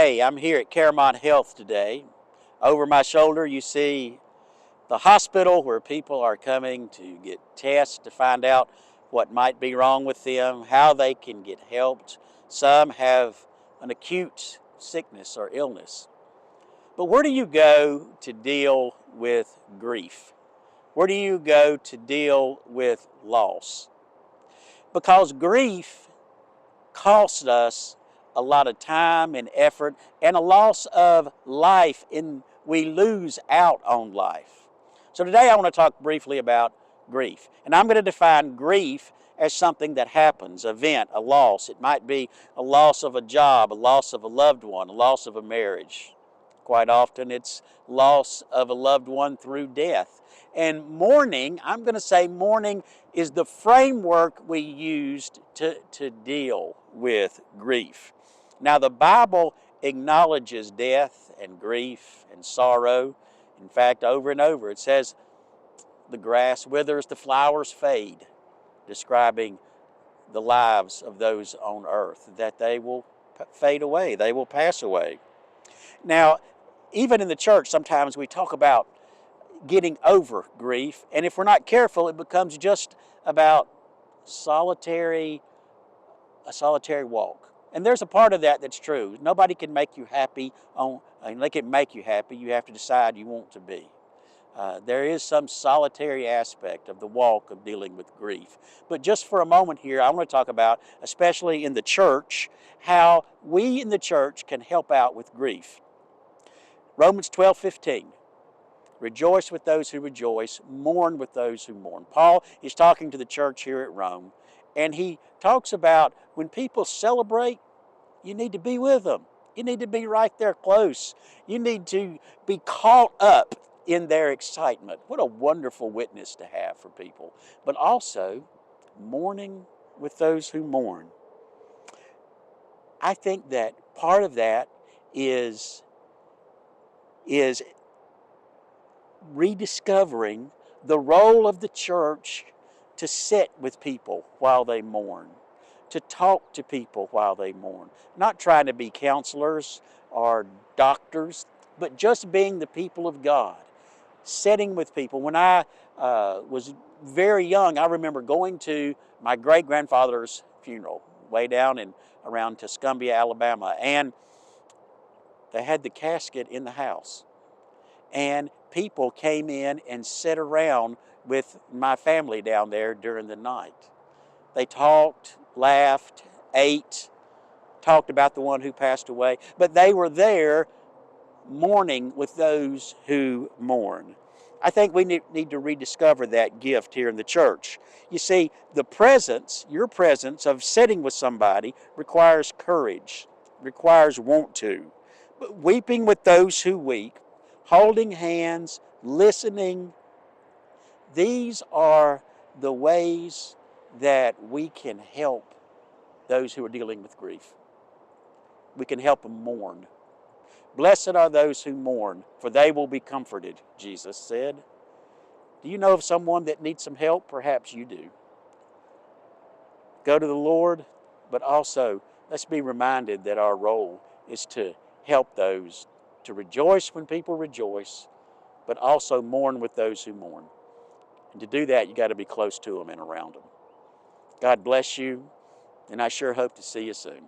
Hey, I'm here at Caramont Health today. Over my shoulder, you see the hospital where people are coming to get tests to find out what might be wrong with them, how they can get helped. Some have an acute sickness or illness. But where do you go to deal with grief? Where do you go to deal with loss? Because grief costs us a lot of time and effort and a loss of life, and we lose out on life. So today I want to talk briefly about grief. And I'm going to define grief as something that happens, event, a loss. It might be a loss of a job, a loss of a loved one, a loss of a marriage. Quite often it's loss of a loved one through death. And mourning, I'm going to say mourning is the framework we used to deal with grief. Now the Bible acknowledges death and grief and sorrow. In fact, over and over it says the grass withers, the flowers fade, describing the lives of those on earth, that they will fade away, they will pass away. Now, even in the church, sometimes we talk about getting over grief, and if we're not careful, it becomes just about a solitary walk. And there's a part of that that's true. Nobody can make you happy. They can make you happy. You have to decide you want to be. There is some solitary aspect of the walk of dealing with grief. But just for a moment here, I want to talk about, especially in the church, how we in the church can help out with grief. Romans 12:15. Rejoice with those who rejoice, mourn with those who mourn. Paul is talking to the church here at Rome, and he talks about when people celebrate, you need to be with them. You need to be right there close. You need to be caught up in their excitement. What a wonderful witness to have for people. But also, mourning with those who mourn. I think that part of that is rediscovering the role of the church to sit with people while they mourn, to talk to people while they mourn. Not trying to be counselors or doctors, but just being the people of God, sitting with people. When I was very young, I remember going to my great-grandfather's funeral way down in around Tuscumbia, Alabama, and they had the casket in the house. And people came in and sat around with my family down there during the night. They talked, laughed, ate, talked about the one who passed away, but they were there mourning with those who mourn. I think we need to rediscover that gift here in the church. You see, the presence, your presence of sitting with somebody requires courage, requires want to. But weeping with those who weep, holding hands, listening, these are the ways that we can help those who are dealing with grief. We can help them mourn. Blessed are those who mourn, for they will be comforted, Jesus said. Do you know of someone that needs some help? Perhaps you do. Go to the Lord, but also let's be reminded that our role is to help those, to rejoice when people rejoice, but also mourn with those who mourn. And to do that, you got to be close to them and around them. God bless you, and I sure hope to see you soon.